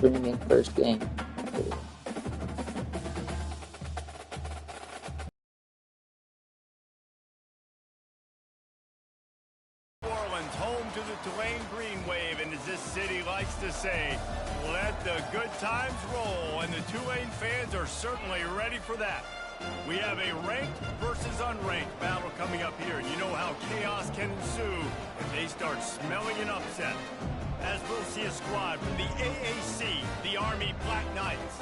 streaming first game. Home to the Tulane Green Wave, and as this city likes to say, let the good times roll, and the Tulane fans are certainly ready for that. We have a ranked versus unranked battle coming up here, and you know how chaos can ensue if they start smelling an upset. As we'll see a squad from the AAC, the Army Black Knights,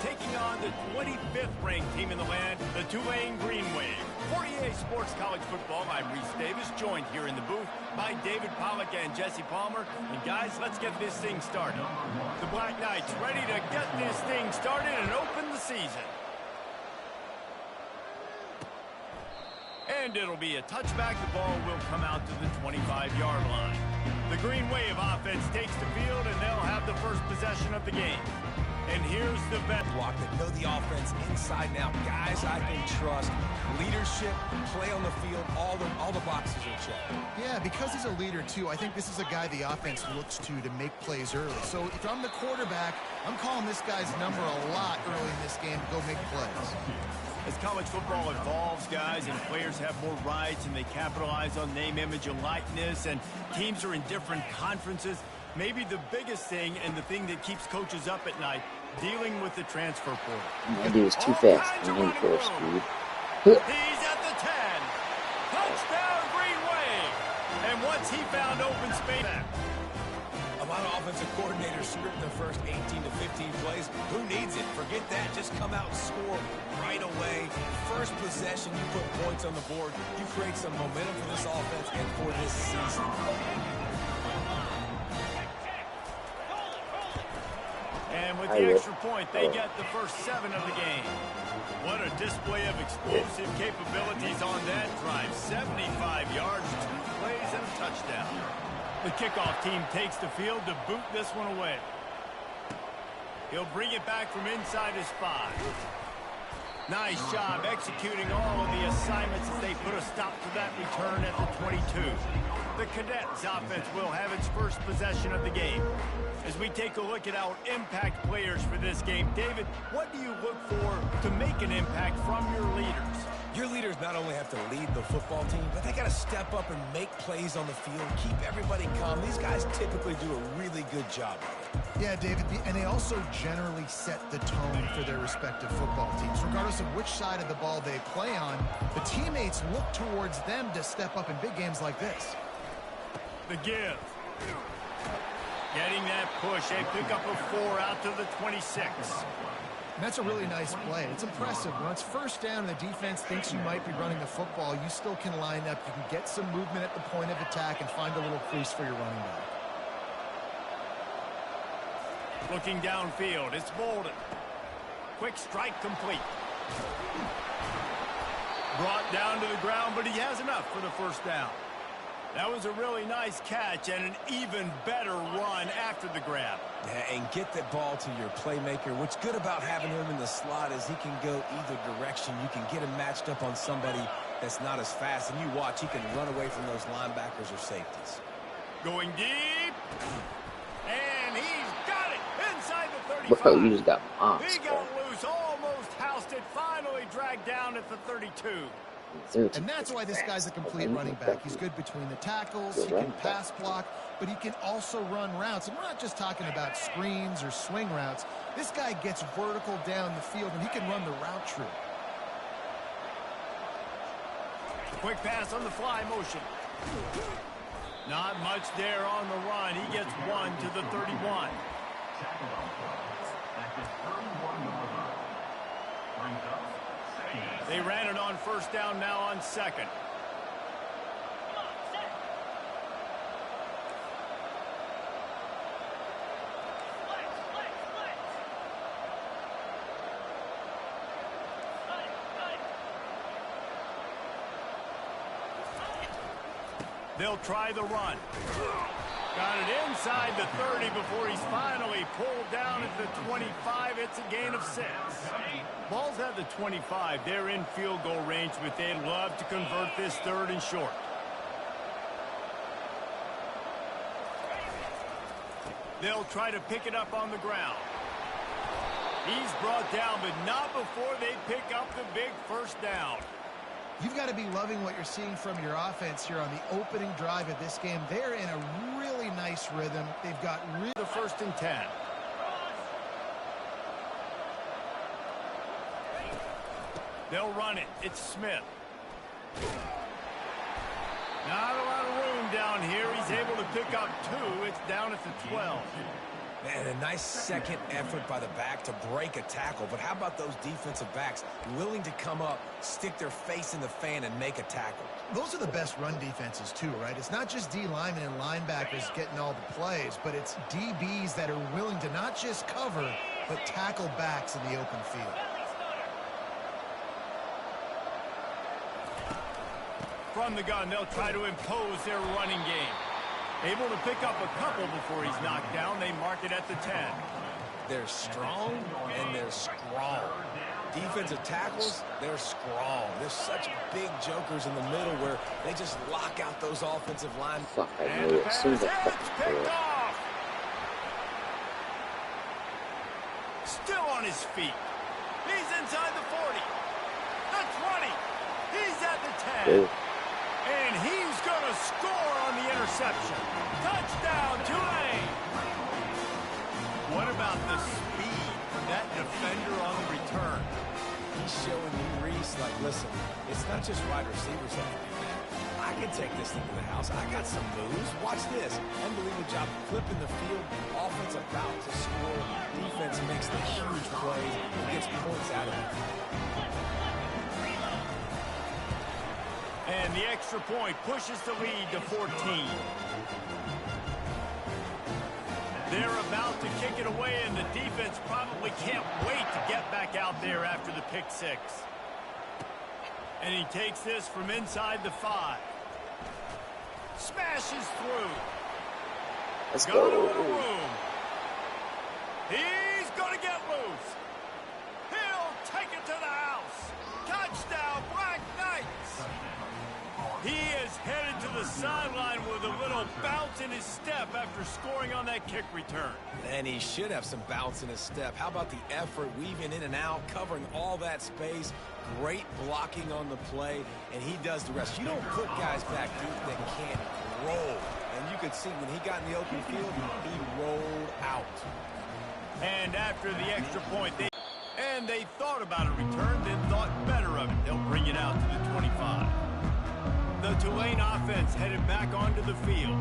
taking on the 25th ranked team in the land, the Tulane Green Wave. For EA Sports College Football, I'm Reese Davis, joined here in the booth by David Pollack and Jesse Palmer. And guys, let's get this thing started. The Black Knights ready to get this thing started and open the season. And it'll be a touchback. The ball will come out to the 25-yard line. The Green Wave offense takes the field, and they'll have the first possession of the game. And here's the vet block that know the offense inside and out. Guys I can trust. Leadership, play on the field, all the boxes are checked. Yeah, because he's a leader too, I think this is a guy the offense looks to make plays early. So if I'm the quarterback, I'm calling this guy's number a lot early in this game to go make plays. As college football evolves, guys, and players have more rights and they capitalize on name, image, and likeness, and teams are in different conferences, maybe the biggest thing and the thing that keeps coaches up at night, dealing with the transfer portal. That dude is too fast. I'm in for a speed. He's at the 10. Touchdown, Green Wave. And once he found open space. A lot of offensive coordinators script their first 18 to 15 plays. Who needs it? Forget that. Just come out and score right away. First possession, you put points on the board. You create some momentum for this offense and for this season. And with the extra point, they get the first 7 of the game. What a display of explosive capabilities on that drive. 75 yards, 2 plays, and a touchdown. The kickoff team takes the field to boot this one away. He'll bring it back from inside his 5. Nice job executing all of the assignments as they put a stop to that return at the 22. The Cadets offense will have its first possession of the game. As we take a look at our impact players for this game, David, what do you look for to make an impact from your leaders? Your leaders not only have to lead the football team, but they got to step up and make plays on the field, keep everybody calm. These guys typically do a really good job of it. Yeah, David, and they also generally set the tone for their respective football teams. Regardless of which side of the ball they play on, the teammates look towards them to step up in big games like this. The give. Getting that push. They pick up a 4 out to the 26. And that's a really nice play. It's impressive. When it's first down and the defense thinks you might be running the football, you still can line up. You can get some movement at the point of attack and find a little crease for your running back. Looking downfield, it's Bolden. Quick strike complete. Brought down to the ground, but he has enough for the first down. That was a really nice catch and an even better run after the grab. Yeah, and get that ball to your playmaker. What's good about having him in the slot is he can go either direction. You can get him matched up on somebody that's not as fast, and you watch, he can run away from those linebackers or safeties. Going deep. And he's got it inside the 35. Bro, you just got bombed. He got loose, almost housed it, finally dragged down at the 32. And that's why this guy's a complete running back. He's good between the tackles, he can pass block, but he can also run routes. And we're not just talking about screens or swing routes. This guy gets vertical down the field, and he can run the route tree. Quick pass on the fly motion. Not much there on the run. He gets 1 to the 31. They ran it on first down, now on second. They'll try the run. Got it inside the 30 before he's finally pulled down at the 25. It's a gain of 6. Ball's at the 25. They're in field goal range, but they'd love to convert this 3rd and short. They'll try to pick it up on the ground. He's brought down, but not before they pick up the big first down. You've got to be loving what you're seeing from your offense here on the opening drive of this game. They're in a really nice rhythm. They've got the 1st and 10. They'll run it. It's Smith. Not a lot of room down here. He's able to pick up 2. It's down at the 12. Man, a nice second effort by the back to break a tackle. But how about those defensive backs willing to come up, stick their face in the fan, and make a tackle? Those are the best run defenses, too, right? It's not just D linemen and linebackers getting all the plays, but it's DBs that are willing to not just cover, but tackle backs in the open field. From the gun, they'll try to impose their running game. Able to pick up a couple before he's knocked down. They mark it at the 10. They're strong, and they're strong. Defensive tackles, they're strong. There's such big jokers in the middle where they just lock out those offensive line. Fuck, I knew it. As soon as I picked off. Still on his feet. He's inside the 40. The 20. He's at the 10. Ooh. And he's going to score on the interception. Touchdown, Tulane. What about the speed from that defender on the return? He's showing you, Reese, like, listen, it's not just wide receivers that can do that. I can take this thing to the house. I got some moves. Watch this. Unbelievable job flipping the field. Offense about to score. Defense makes the huge plays and gets points out of it. And the extra point pushes the lead to 14. They're about to kick it away, and the defense probably can't wait to get back out there after the pick 6. And he takes this from inside the 5. Smashes through. Let's Got a go. little room. He's going to get loose. He'll take it to the house. Touchdown, Black Knights. He is headed to the sideline with a little bounce in his step after scoring on that kick return. And he should have some bounce in his step. How about the effort, weaving in and out, covering all that space, great blocking on the play, and he does the rest. You don't put guys back deep that can't roll. And you could see when he got in the open field, he rolled out. And after the extra point, they thought about a return, then thought better of it. They'll bring it out to the 25. The Tulane offense headed back onto the field.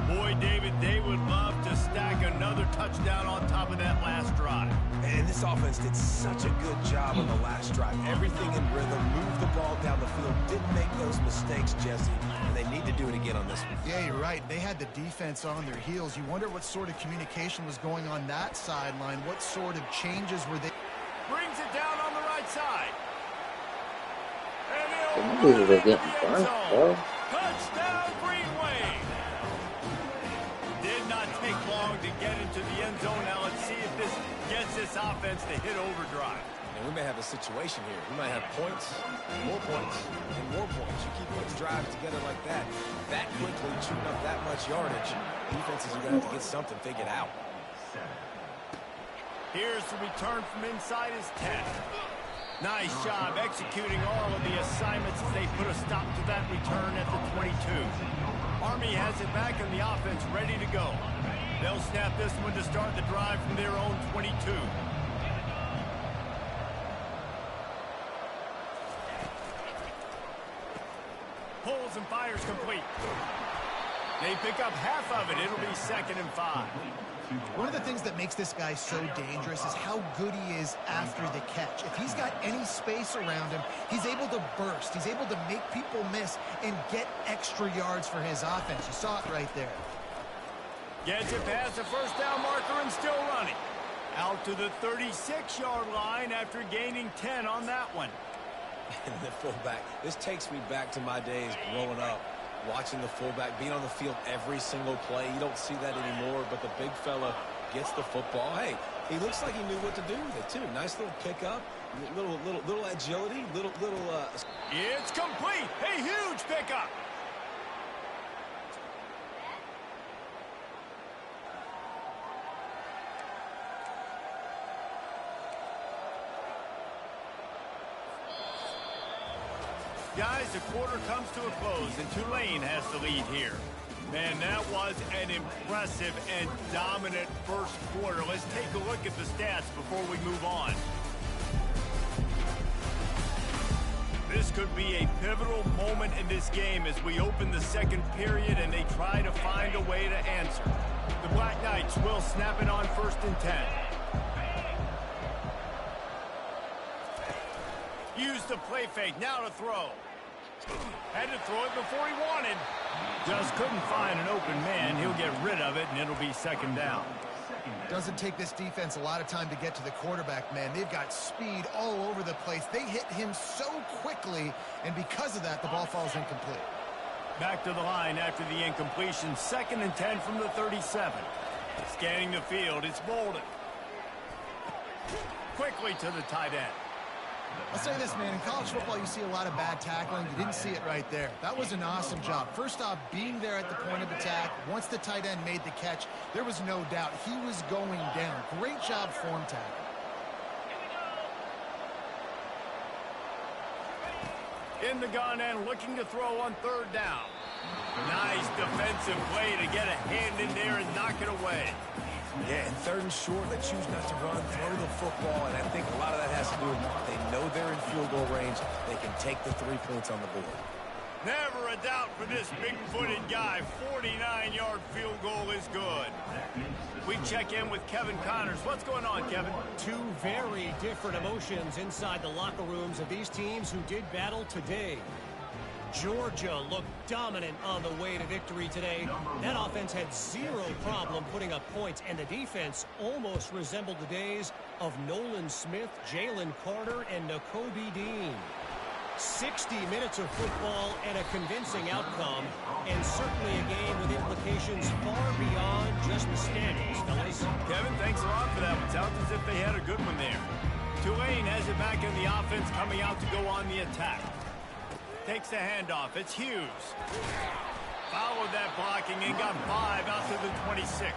Boy, David, they would love to stack another touchdown on top of that last drive. And this offense did such a good job on the last drive. Everything in rhythm, moved the ball down the field, didn't make those mistakes, Jesse, and they need to do it again on this one. Yeah, you're right. They had the defense on their heels. You wonder what sort of communication was going on that sideline. What sort of changes were they? Brings it down on the right side. They're getting burnt, bro. Touchdown, Greenway. Did not take long to get into the end zone. Now let's see if this gets this offense to hit overdrive. And we may have a situation here. We might have points, and more points. You keep putting drives together like that quickly, shooting up that much yardage. Defenses are going to have to get something figured out. Here's the return from inside his 10. Nice job executing all of the assignments as they put a stop to that return at the 22. Army has it back and the offense ready to go. They'll snap this one to start the drive from their own 22. Pulls and fires complete. They pick up half of it. It'll be 2nd and 5. One of the things that makes this guy so dangerous is how good he is after the catch. If he's got any space around him, he's able to burst. He's able to make people miss and get extra yards for his offense. You saw it right there. Gets it past the first down marker and still running. Out to the 36-yard line after gaining 10 on that one. And the fullback, this takes me back to my days growing up. Watching the fullback being on the field every single play. You don't see that anymore, but the big fella gets the football. Hey, he looks like he knew what to do with it, too. Nice little pickup, little agility, It's complete. A huge pickup. Guys, the quarter comes to a close, and Tulane has the lead here. Man, that was an impressive and dominant first quarter. Let's take a look at the stats before we move on. This could be a pivotal moment in this game as we open the second period and they try to find a way to answer. The Black Knights will snap it on 1st and 10. Use the play fake, now to throw. Had to throw it before he wanted. Just couldn't find an open man. He'll get rid of it, and it'll be 2nd down. Doesn't take this defense a lot of time to get to the quarterback, man. They've got speed all over the place. They hit him so quickly, and because of that, the ball falls incomplete. Back to the line after the incompletion. 2nd and 10 from the 37. Scanning the field, it's Bolden. Quickly to the tight end. I'll say this, man. In college football, you see a lot of bad tackling. You didn't see it right there. That was an awesome job. First off, being there at the point of attack. Once the tight end made the catch, there was no doubt he was going down. Great job form tackle. In the gun and looking to throw on 3rd down. Nice defensive play to get a hand in there and knock it away. Yeah, and 3rd and short, they choose not to run, throw the football, and I think a lot of that has to do with they know they're in field goal range. They can take the 3 points on the board. Never a doubt for this big-footed guy. 49-yard field goal is good. We check in with Kevin Connors. What's going on, Kevin? Two very different emotions inside the locker rooms of these teams who did battle today. Georgia looked dominant on the way to victory today. That offense had zero problem putting up points, and the defense almost resembled the days of Nolan Smith, Jalen Carter, and Nakobe Dean. 60 minutes of football and a convincing outcome, and certainly a game with implications far beyond just the standings, fellas. Kevin, thanks a lot for that one. Sounds as if they had a good one there. Tulane has it back in the offense, coming out to go on the attack. Takes the handoff. It's Hughes. Followed that blocking and got 5 out to the 26.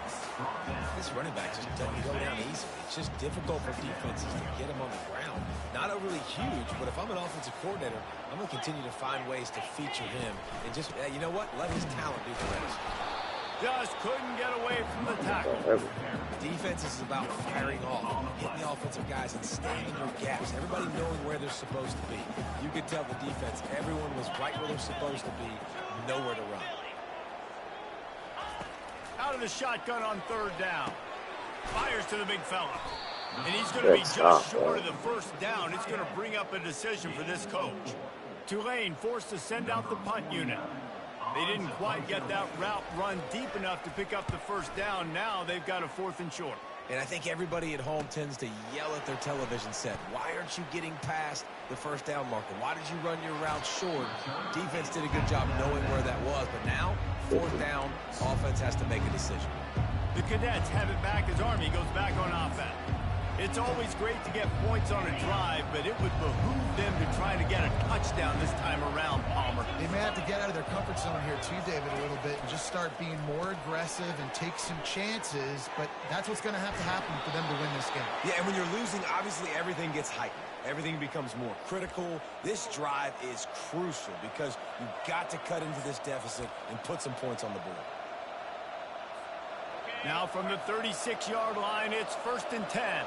This running back just doesn't go down easily. It's just difficult for defenses to get him on the ground. Not overly huge, but if I'm an offensive coordinator, I'm going to continue to find ways to feature him. And just, you know what? Let his talent do the rest. Just couldn't get away from the tackle. Defense is about firing off, hitting the offensive guys and staying in your gaps. Everybody knowing where they're supposed to be. You could tell the defense, everyone was right where they're supposed to be, nowhere to run. Out of the shotgun on 3rd down. Fires to the big fella. And he's going to be just short of the 1st down. It's going to bring up a decision for this coach. Tulane forced to send out the punt unit. They didn't quite get that route run deep enough to pick up the 1st down. Now they've got a 4th and short. And I think everybody at home tends to yell at their television set. Why aren't you getting past the 1st down marker? Why did you run your route short? Defense did a good job knowing where that was. But now, 4th down, offense has to make a decision. The Cadets have it back as Army goes back on offense. It's always great to get points on a drive, but it would behoove them to try to get a touchdown this time around, Palmer. They may have to get out of their comfort zone here too, David, a little bit and just start being more aggressive and take some chances, but that's what's going to happen for them to win this game. Yeah, and when you're losing, obviously everything gets heightened. Everything becomes more critical. This drive is crucial because you've got to cut into this deficit and put some points on the board. Now from the 36-yard line, it's 1st and 10.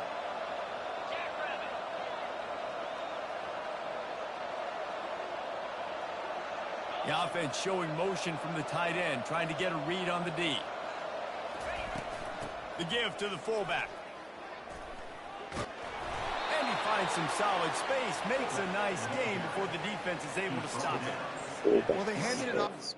The offense showing motion from the tight end, trying to get a read on the D. The give to the fullback. And he finds some solid space, makes a nice game before the defense is able to stop it. Well, they handed it off.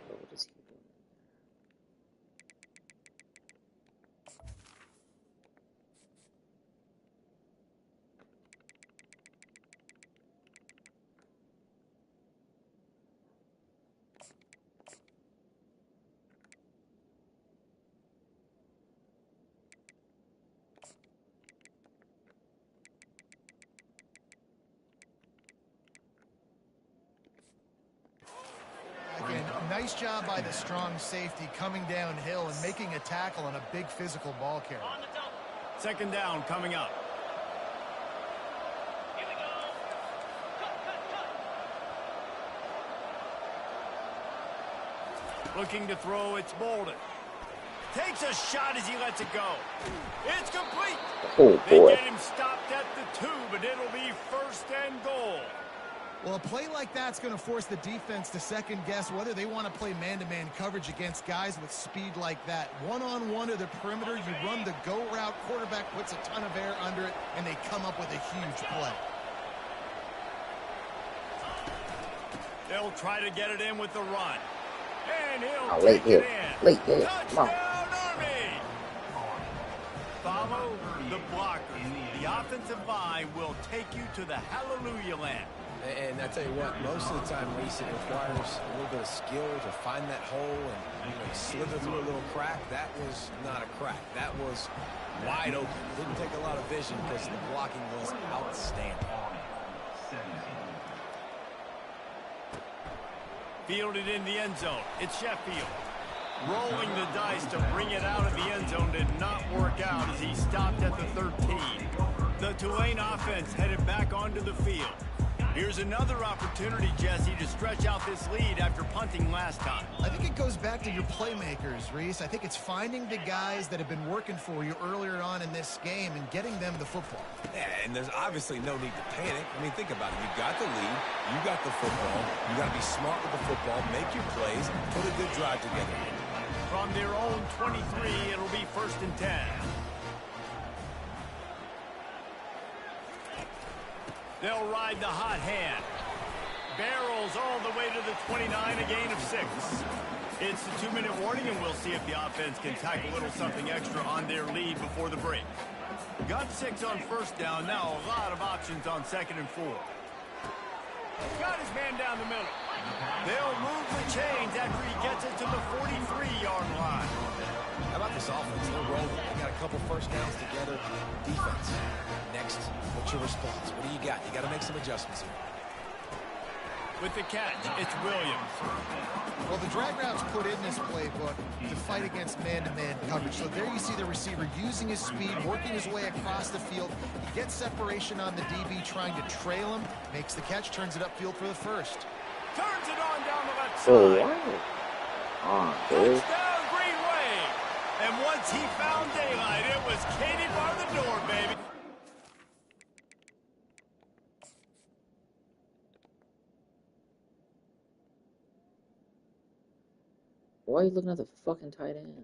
Nice job by the strong safety coming downhill and making a tackle on a big physical ball carrier. 2nd down coming up. Looking to throw, it's Bolden. Takes a shot as he lets it go. It's complete. Oh, They boy. get him stopped at the 2, but it'll be 1st and goal. Well, a play like that's going to force the defense to second-guess whether they want to play man-to-man coverage against guys with speed like that. One-on-one to the perimeter, you run the go route, quarterback puts a ton of air under it, and they come up with a huge play. They'll try to get it in with the run. And he'll Oh, late take here. it in. Late here. Come on. Touchdown, Army! Follow the blockers. The offensive line will take you to the hallelujah land. And I tell you what, most of the time, Reese, it requires a little bit of skill to find that hole and slither through a little crack. That was not a crack. That was wide open. Didn't take a lot of vision because the blocking was outstanding. Fielded in the end zone. It's Sheffield. Rolling the dice to bring it out of the end zone did not work out as he stopped at the 13. The Tulane offense headed back onto the field. Here's another opportunity, Jesse, to stretch out this lead after punting last time. I think it goes back to your playmakers, Reese. I think it's finding the guys that have been working for you earlier on in this game and getting them the football. Yeah, and there's obviously no need to panic. I mean, think about it. You got the lead. You got the football. You got to be smart with the football. Make your plays. Put a good drive together. From their own 23, it'll be 1st and 10. They'll ride the hot hand. Barrels all the way to the 29, a gain of 6. It's the 2-minute warning, and we'll see if the offense can tack a little something extra on their lead before the break. Got 6 on 1st down. Now a lot of options on 2nd and 4. Got his man down the middle. They'll move the chains after he gets it to the 43-yard line. How about this offense? They're rolling. They got a couple 1st downs together. Defense. Next, what's your response? What do you got? You got to make some adjustments here. With the catch, it's Williams. Well, the drag routes put in this playbook to fight against man-to-man coverage. So there you see the receiver using his speed, working his way across the field. He gets separation on the DB trying to trail him, makes the catch, turns it upfield for the 1st. Turns it on down the left Oh, side. wow. Dude. Touchdown, Green Wave. And once he found daylight, it was Katie bar the door, baby. Why are you looking at the fucking tight end?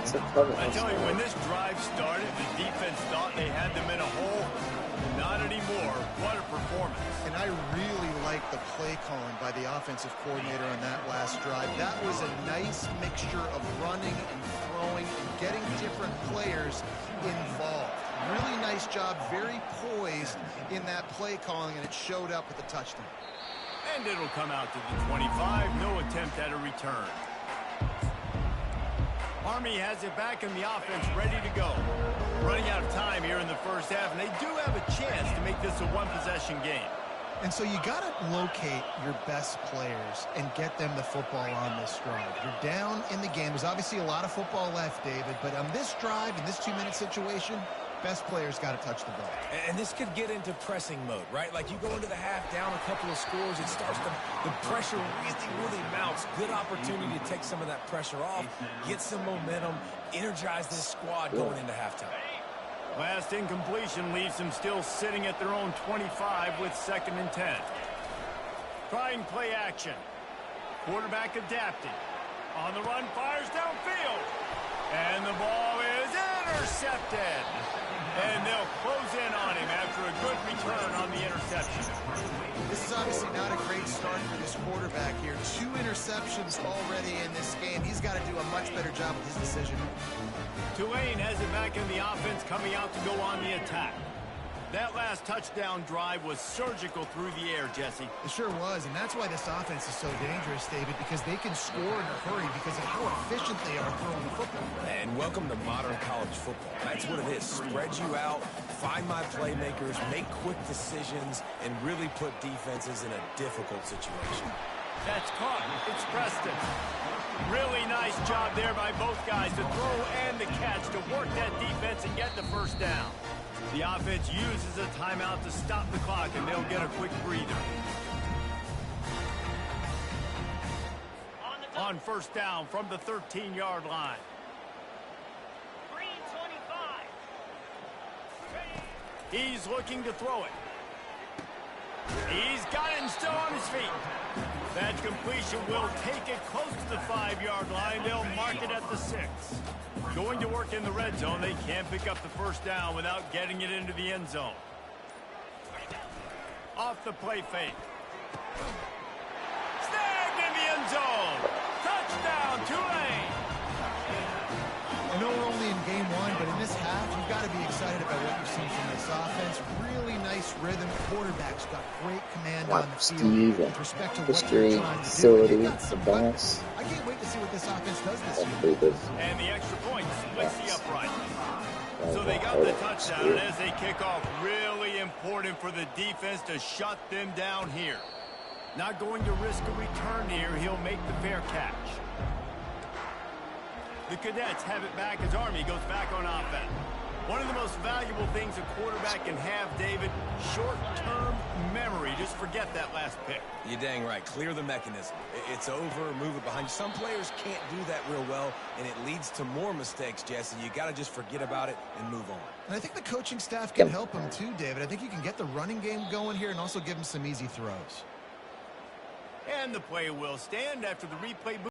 It's a cover. I tell you, when this drive started, the defense thought they had them in a hole. Not anymore. What a performance. And I really like the play calling by the offensive coordinator on that last drive. That was a nice mixture of running and throwing and getting different players involved. Really nice job, very poised in that play calling, and it showed up with the touchdown. And it'll come out to the 25. No attempt at a return. Army has it back in the offense, ready to go. Running out of time here in the 1st half, and they do have a chance to make this a one-possession game. And so you got to locate your best players and get them the football on this drive. You're down in the game. There's obviously a lot of football left, David, but on this drive, in this 2-minute situation, best players got to touch the ball. And this could get into pressing mode, right? Like you go into the half down a couple of scores, it starts to, the pressure really mounts. Good opportunity to take some of that pressure off, get some momentum, energize this squad going into halftime. Last incompletion leaves them still sitting at their own 25 with 2nd and 10. Trying play action. Quarterback adapting. On the run, fires downfield. And the ball is intercepted. And they'll close in on him after a good return on the interception. This is obviously not a great start for this quarterback here. 2 interceptions already in this game. He's got to do a much better job with his decision. Tulane has it back in the offense, coming out to go on the attack. That last touchdown drive was surgical through the air, Jesse. It sure was, and that's why this offense is so dangerous, David, because they can score in a hurry because of how efficient they are throwing the football. And welcome to modern college football. That's what it is. Spread you out, find my playmakers, make quick decisions, and really put defenses in a difficult situation. That's caught. It's Preston. Really nice job there by both guys to throw and the catch to work that defense and get the 1st down. The offense uses a timeout to stop the clock, and they'll get a quick breather. on first down from the 13-yard line. He's looking to throw it. He's got it and still on his feet. That completion will take it close to the 5-yard line. They'll mark it at the 6. Going to work in the red zone. They can't pick up the first down without getting it into the end zone. Off the play fake. Snagged in the end zone. Touchdown, Tulane. I know we're only in game one, but in this half, you've got to be excited about what you've seen from this offense. Really nice rhythm. Quarterback's got great command on the field with respect to what they're trying to do. And they've got some weapons. I can't wait to see what this offense does this year. And the extra point splits the upright. So they got the touchdown, and as they kick off, really important for the defense to shut them down here. Not going to risk a return here. He'll make the fair catch. The Cadets have it back as Army goes back on offense. One of the most valuable things a quarterback can have, David, short-term memory. Just forget that last pick. You're dang right. Clear the mechanism. It's over, move it behind you. Some players can't do that real well, and it leads to more mistakes, Jesse. You got to just forget about it and move on. And I think the coaching staff can help him too, David. I think you can get the running game going here and also give him some easy throws. And the play will stand after the replay.